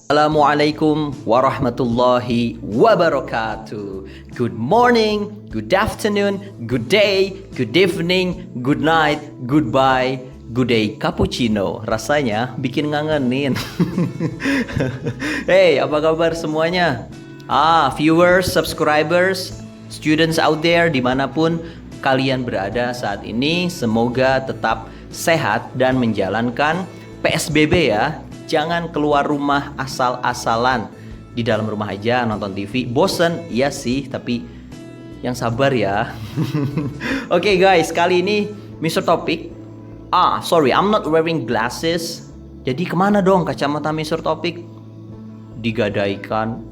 Assalamualaikum warahmatullahi wabarakatuh. Good morning, good afternoon, good day, good evening, good night, goodbye, good day cappuccino. Rasanya bikin ngangenin. Hey, apa kabar semuanya? Viewers, subscribers, students out there dimanapun kalian berada saat ini, semoga tetap sehat dan menjalankan PSBB ya. Jangan keluar rumah asal-asalan. Di dalam rumah aja nonton TV. Bosen? Iya sih, tapi yang sabar ya. Oke guys, kali ini Mr. Topik. Sorry, I'm not wearing glasses. Jadi kemana dong kacamata Mr. Topik? Digadaikan.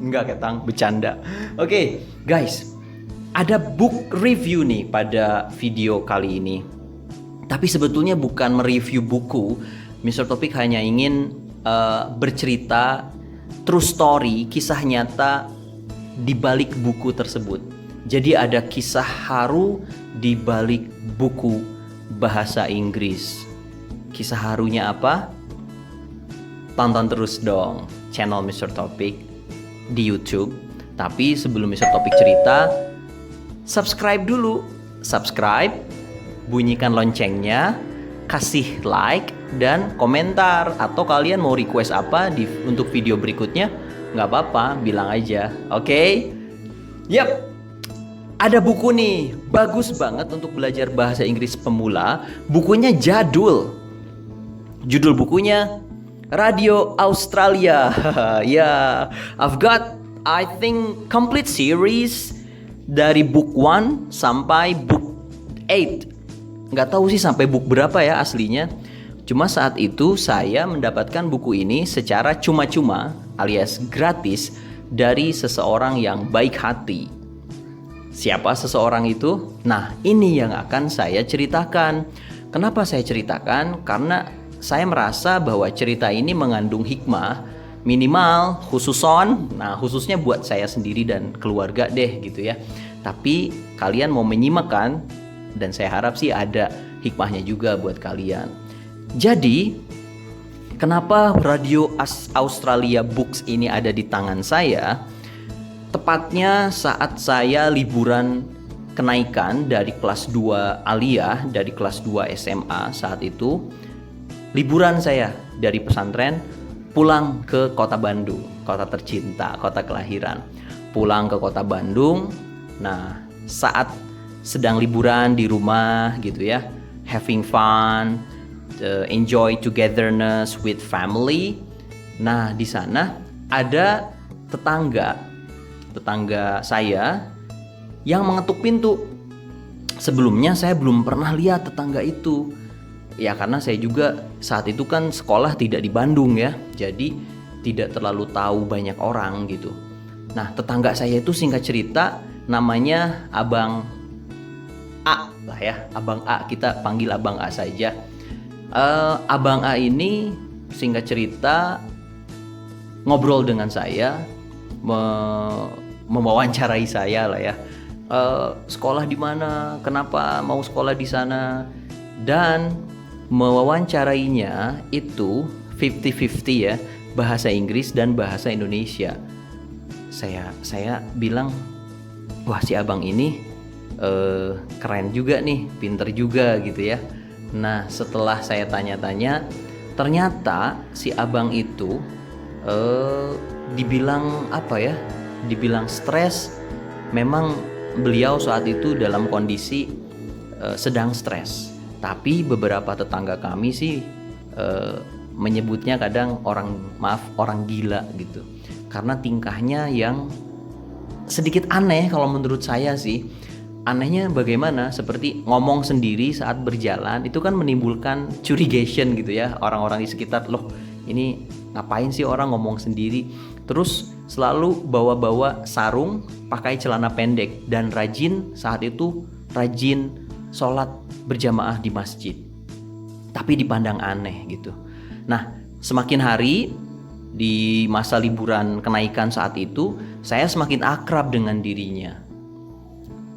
Enggak ketang, bercanda. Oke, guys. Ada book review nih pada video kali ini. Tapi sebetulnya bukan mereview buku. Mr. Topik hanya ingin bercerita true story, kisah nyata di balik buku tersebut. Jadi ada kisah haru di balik buku bahasa Inggris. Kisah harunya apa? Tonton terus dong channel Mr. Topik di YouTube. Tapi sebelum Mr. Topik cerita, subscribe dulu. Subscribe, bunyikan loncengnya, kasih like dan komentar. Atau kalian mau request apa untuk video berikutnya, nggak apa-apa, bilang aja. Oke? Yap. Ada buku nih, bagus banget untuk belajar bahasa Inggris pemula. Bukunya jadul. Judul bukunya Radio Australia. Ya, I've got I think complete series dari book 1 sampai book 8. Nggak tahu sih sampai book berapa ya aslinya. Cuma saat itu saya mendapatkan buku ini secara cuma-cuma alias gratis dari seseorang yang baik hati. Siapa seseorang itu? Nah, ini yang akan saya ceritakan. Kenapa saya ceritakan? Karena saya merasa bahwa cerita ini mengandung hikmah, minimal khususnya buat saya sendiri dan keluarga deh gitu ya. Tapi kalian mau menyimak kan? Dan saya harap sih ada hikmahnya juga buat kalian. Jadi, kenapa Radio Australia Books ini ada di tangan saya? Tepatnya saat saya liburan kenaikan dari kelas 2 aliyah, dari kelas 2 SMA saat itu. Liburan saya dari pesantren pulang ke kota Bandung, kota tercinta, kota kelahiran. Pulang ke kota Bandung. Nah, saat sedang liburan di rumah gitu ya, having fun, enjoy togetherness with family. Nah, di sana ada tetangga saya yang mengetuk pintu. Sebelumnya saya belum pernah lihat tetangga itu. Ya karena saya juga saat itu kan sekolah tidak di Bandung ya, jadi tidak terlalu tahu banyak orang gitu. Nah, tetangga saya itu singkat cerita namanya Abang A lah ya, Abang A, kita panggil Abang A saja. Abang A ini singkat cerita ngobrol dengan saya, mewawancarai saya lah ya. Sekolah di mana? Kenapa mau sekolah di sana? Dan mewawancarainya itu 50-50 ya, bahasa Inggris dan bahasa Indonesia. Saya bilang, wah si abang ini keren juga nih, pinter juga gitu ya. Nah, setelah saya tanya-tanya, ternyata si abang itu dibilang apa ya? Dibilang stres. Memang beliau saat itu dalam kondisi sedang stres. Tapi beberapa tetangga kami sih menyebutnya kadang orang gila gitu. Karena tingkahnya yang sedikit aneh kalau menurut saya sih. Anehnya bagaimana? Seperti ngomong sendiri saat berjalan, itu kan menimbulkan curigation gitu ya. Orang-orang di sekitar, loh ini ngapain sih orang ngomong sendiri. Terus selalu bawa-bawa sarung, pakai celana pendek. Dan saat itu rajin sholat berjamaah di masjid. Tapi dipandang aneh gitu. Nah, semakin hari di masa liburan kenaikan saat itu, saya semakin akrab dengan dirinya.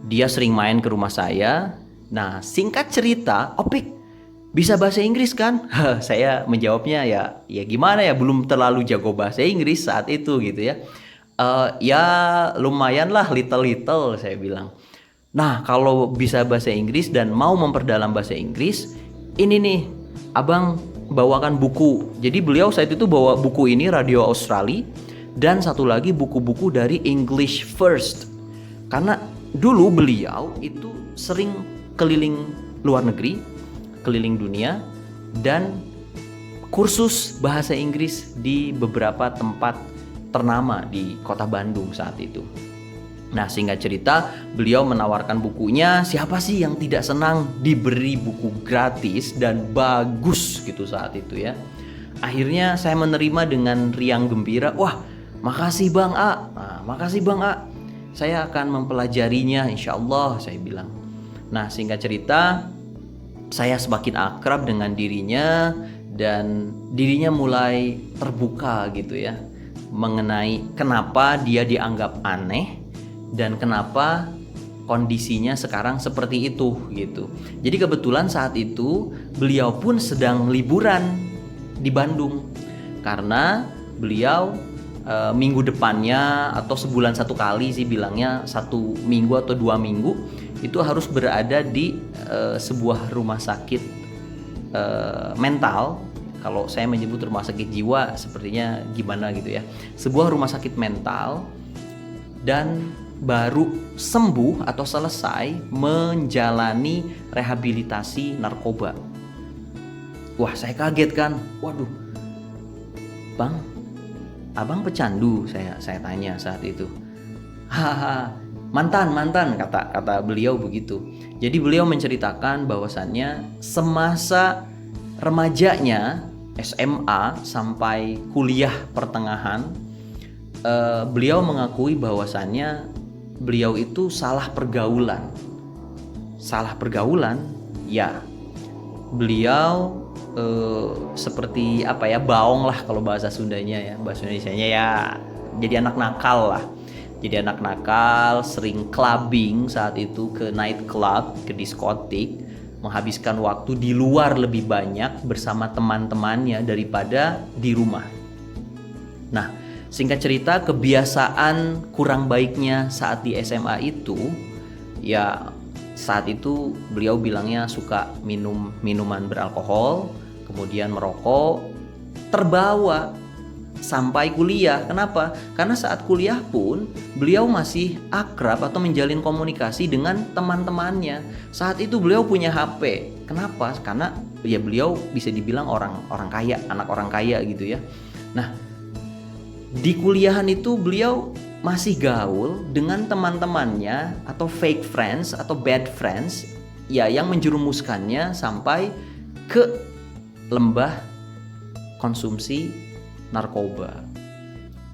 Dia sering main ke rumah saya. Nah, singkat cerita, Opik, bisa bahasa Inggris kan? Saya menjawabnya ya gimana ya, belum terlalu jago bahasa Inggris saat itu gitu ya. Ya lumayan lah, little saya bilang. Nah, kalau bisa bahasa Inggris dan mau memperdalam bahasa Inggris, ini nih, abang bawakan buku. Jadi beliau saat itu bawa buku ini, Radio Australia, dan satu lagi buku-buku dari English First. Karena dulu beliau itu sering keliling luar negeri, keliling dunia, dan kursus bahasa Inggris di beberapa tempat ternama di kota Bandung saat itu. Nah, singkat cerita, beliau menawarkan bukunya. Siapa sih yang tidak senang diberi buku gratis dan bagus gitu saat itu ya. Akhirnya saya menerima dengan riang gembira. Wah, makasih Bang A. Nah, makasih Bang A. Saya akan mempelajarinya insya Allah, saya bilang. Nah, singkat cerita, saya semakin akrab dengan dirinya dan dirinya mulai terbuka gitu ya, mengenai kenapa dia dianggap aneh dan kenapa kondisinya sekarang seperti itu gitu. Jadi kebetulan saat itu beliau pun sedang liburan di Bandung, karena beliau minggu depannya atau sebulan satu kali sih bilangnya, 1 minggu atau 2 minggu itu harus berada di sebuah rumah sakit mental. Kalau saya menyebut rumah sakit jiwa sepertinya gimana gitu ya, sebuah rumah sakit mental, dan baru sembuh atau selesai menjalani rehabilitasi narkoba. Wah, saya kaget kan. Waduh, Bang, abang pecandu? Saya tanya saat itu. Haha, mantan kata beliau begitu. Jadi beliau menceritakan bahwasannya semasa remajanya SMA sampai kuliah pertengahan, beliau mengakui bahwasannya beliau itu salah pergaulan. Ya, beliau seperti apa ya, baong lah kalau bahasa Sundanya ya, bahasa Indonesianya ya, jadi anak nakal lah. Jadi anak nakal, sering clubbing saat itu, ke night club, ke diskotik, menghabiskan waktu di luar lebih banyak bersama teman-temannya daripada di rumah. Nah, singkat cerita, kebiasaan kurang baiknya saat di SMA itu, ya saat itu beliau bilangnya suka minum minuman beralkohol, kemudian merokok, terbawa sampai kuliah. Kenapa? Karena saat kuliah pun beliau masih akrab atau menjalin komunikasi dengan teman-temannya. Saat itu beliau punya HP. Kenapa? Karena ya beliau bisa dibilang orang kaya, anak orang kaya gitu ya. Nah, di kuliahan itu beliau masih gaul dengan teman-temannya atau fake friends atau bad friends ya, yang menjerumuskannya sampai ke lembah konsumsi narkoba.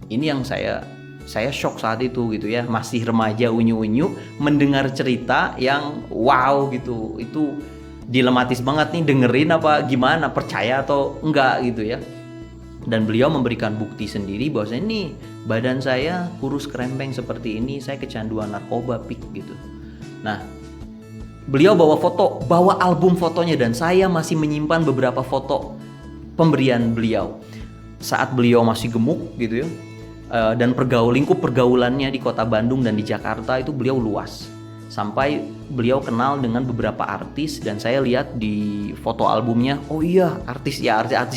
Ini yang saya shock saat itu gitu ya, masih remaja unyu-unyu mendengar cerita yang wow gitu. Itu dilematis banget nih, dengerin apa gimana, percaya atau enggak gitu ya. Dan beliau memberikan bukti sendiri bahwa ini badan saya kurus kerempeng seperti ini, saya kecanduan narkoba pik gitu. Nah, beliau bawa album fotonya, dan saya masih menyimpan beberapa foto pemberian beliau saat beliau masih gemuk gitu ya. Dan lingkup pergaulannya di kota Bandung dan di Jakarta itu beliau luas, sampai beliau kenal dengan beberapa artis. Dan saya lihat di foto albumnya, oh iya, artis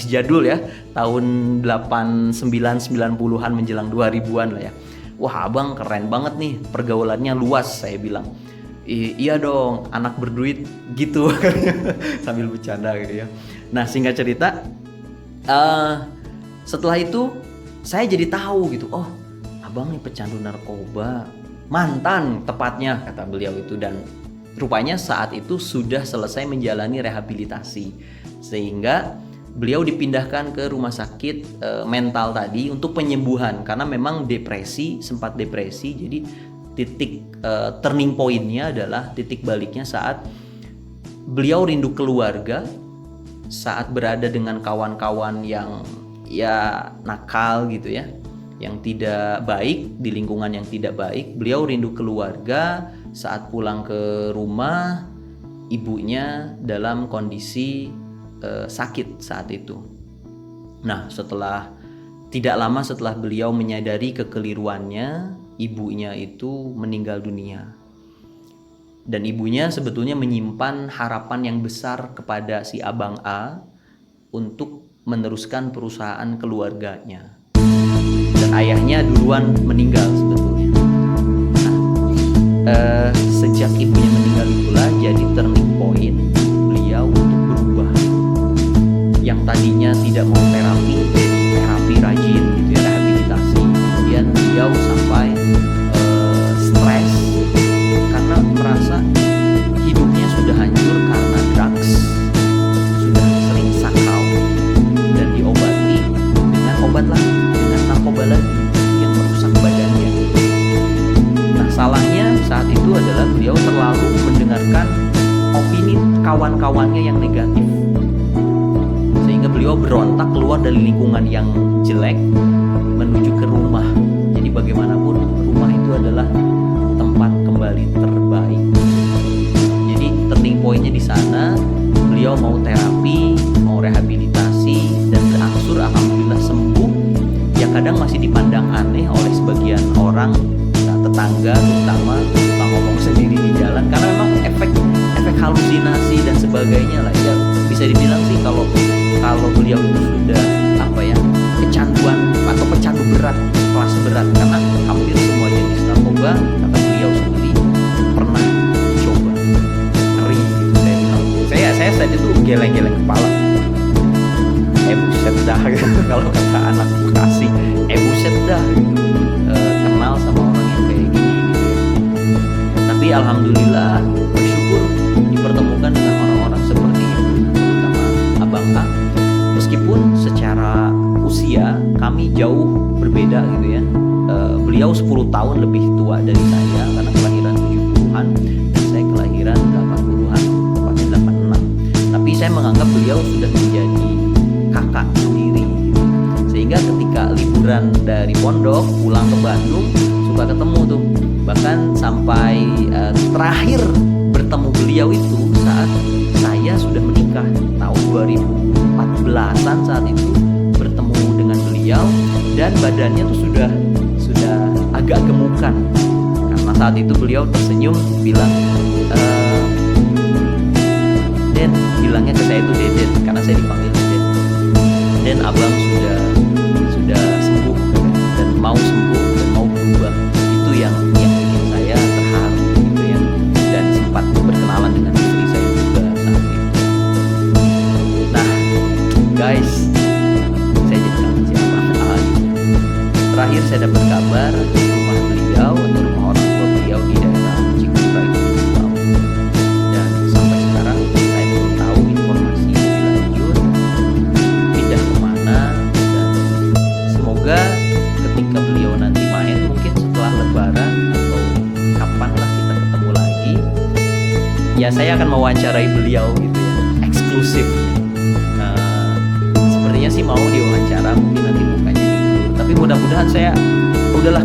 jadul ya, tahun 89-90-an menjelang 2000-an lah ya. Wah, abang keren banget nih, pergaulannya luas, saya bilang. Iya dong, anak berduit gitu sambil bercanda gitu ya. Nah, singkat cerita, setelah itu saya jadi tahu gitu, oh abang nih pecandu narkoba, mantan tepatnya kata beliau itu. Dan rupanya saat itu sudah selesai menjalani rehabilitasi, sehingga beliau dipindahkan ke rumah sakit mental tadi untuk penyembuhan, karena memang sempat depresi. Jadi titik turning point-nya adalah, titik baliknya saat beliau rindu keluarga, saat berada dengan kawan-kawan yang ya nakal gitu ya, yang tidak baik, di lingkungan yang tidak baik. Beliau rindu keluarga. Saat pulang ke rumah, ibunya dalam kondisi sakit saat itu. Nah, tidak lama setelah beliau menyadari kekeliruannya, ibunya itu meninggal dunia. Dan ibunya sebetulnya menyimpan harapan yang besar kepada si Abang A untuk meneruskan perusahaan keluarganya. Dan ayahnya duluan meninggal sebetulnya. Nah, sejak ibunya meninggal itulah jadi turning point beliau untuk berubah. Yang tadinya tidak mau terapi, jadi terapi rajin gitu ya, rehabilitasi. Kemudian beliau sampai stres karena merasa hidupnya sudah hancur karena drugs, sudah sering sakau, dan diobati dengan obat lagi, dengan narkoba lagi yang merusak badannya. Nah, salahnya saat itu adalah beliau terlalu mendengarkan opini kawan-kawannya yang negatif, sehingga beliau berontak keluar dari lingkungan yang jelek menuju ke rumah. Jadi bagaimanapun rumah itu adalah tempat kembali terbaik. Jadi turning point-nya di sana, beliau mau terapi, mau rehabilitasi, dan berangsur alhamdulillah sembuh. Ya kadang masih dipandang aneh oleh sebagian orang, ya, tetangga terutama, suka ngomong sendiri di jalan karena memang efek halusinasi dan sebagainya lah ya. Bisa dibilang sih kalau beliau itu sudah kecanduan atau pecandu berat, kelas berat, karena hampir semua jenis narkoba kata beliau sendiri pernah dicoba. Ngeri gitu saya bilang. Saya saat itu geleng-geleng kepala. Buset dah gitu. Kalau kata anak Bekasi, buset dah gitu. Kenal sama orang yang kayak gini gitu ya. Tapi alhamdulillah bersyukur dipertemukan dengan orang-orang seperti itu, terutama Abang A. Meskipun secara usia kami jauh berbeda gitu ya. Beliau 10 tahun lebih tua dari saya karena kelahiran 70-an dan saya kelahiran 80-an, tepatnya 86. Tapi saya menganggap beliau sudah menjadi kakak sendiri. Sehingga ketika liburan dari pondok pulang ke Bandung suka ketemu tuh. Bahkan sampai terakhir bertemu beliau itu saat saya sudah menikah tahun 2014-an. Saat itu bertemu dengan beliau dan badannya tuh sudah agak gemukan karena saat itu beliau tersenyum bilang, Den, bilangnya ke saya itu Deden karena saya dipanggil Deden. Den, abang sudah sembuh dan mau sembuh dan mau berubah. Itu yang bikin saya terharu gitu ya. Dan sempat berkenalan dengan istri saya juga saat itu. Nah, guys, saya jadi kangen si Abang A. Terakhir saya dapat kabar rumah beliau atau rumah orang tua beliau di daerah Cikupa itu dijual. Dan sampai sekarang saya belum tahu informasi lebih lanjut pindah kemana. Dan semoga ketika beliau nanti main mungkin setelah Lebaran atau kapanlah kita ketemu lagi, ya saya akan mewawancarai beliau gitu ya, eksklusif. Sepertinya sih mau diwawancara, mungkin nanti bukannya di tapi mudah-mudahan saya udahlah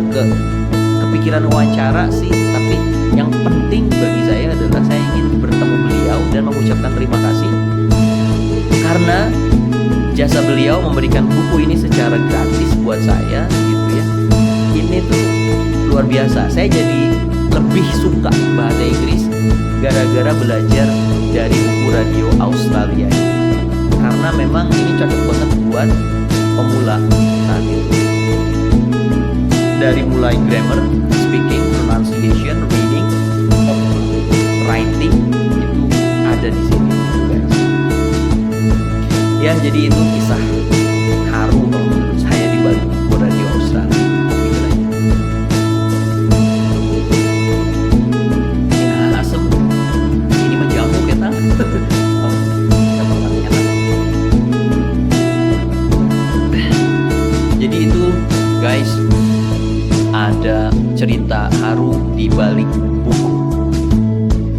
kepikiran wawancara sih. Tapi yang penting bagi saya adalah saya ingin bertemu beliau dan mengucapkan terima kasih karena jasa beliau memberikan buku ini secara gratis buat saya gitu ya. Ini tuh luar biasa. Saya jadi lebih suka bahasa Inggris gara-gara belajar dari buku radio Australia ini. Karena memang ini cocok banget buat pemula saat itu. Dari mulai grammar, speaking, pronunciation, reading, writing itu ada di sini gitu guys. Ya, jadi itu kisah haru kalau menurut saya di balik buku radio Australia. Ini asem, ini menjamu kita. Jadi itu guys, ada cerita haru di balik buku.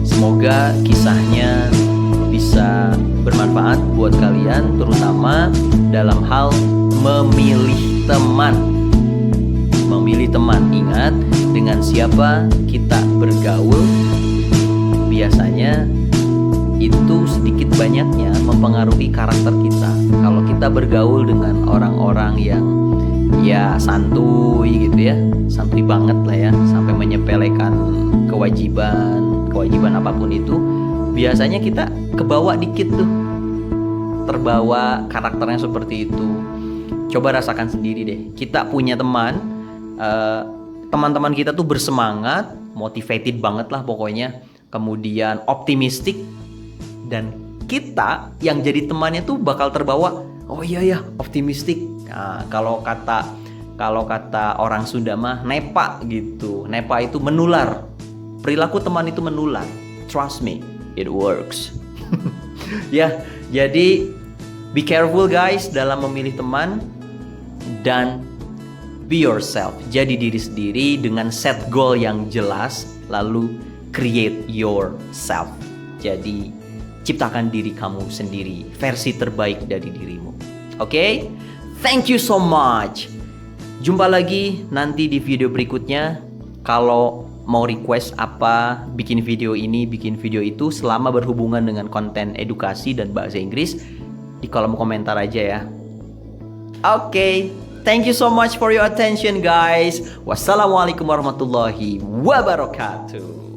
Semoga kisahnya bisa bermanfaat buat kalian, terutama dalam hal memilih teman. Memilih teman, ingat dengan siapa kita bergaul biasanya itu sedikit banyaknya mempengaruhi karakter kita. Kalau kita bergaul dengan orang-orang yang ya santuy gitu ya, santuy banget lah ya, sampai menyepelekan kewajiban apapun itu, biasanya kita kebawa dikit tuh, terbawa karakternya seperti itu. Coba rasakan sendiri deh. Kita punya teman-teman kita tuh bersemangat, motivated banget lah pokoknya, kemudian optimistik, dan kita yang jadi temannya tuh bakal terbawa, oh iya ya optimistik. Nah, kalau kata orang Sunda mah nepa gitu. Nepa itu menular. Perilaku teman itu menular. Trust me, it works. Ya, jadi be careful guys dalam memilih teman, dan be yourself. Jadi diri sendiri dengan set goal yang jelas, lalu create yourself. Jadi ciptakan diri kamu sendiri, versi terbaik dari dirimu. Oke? Thank you so much. Jumpa lagi nanti di video berikutnya. Kalau mau request apa, bikin video ini, bikin video itu, selama berhubungan dengan konten edukasi dan bahasa Inggris, di kolom komentar aja ya. Oke, thank you so much for your attention guys. Wassalamualaikum warahmatullahi wabarakatuh.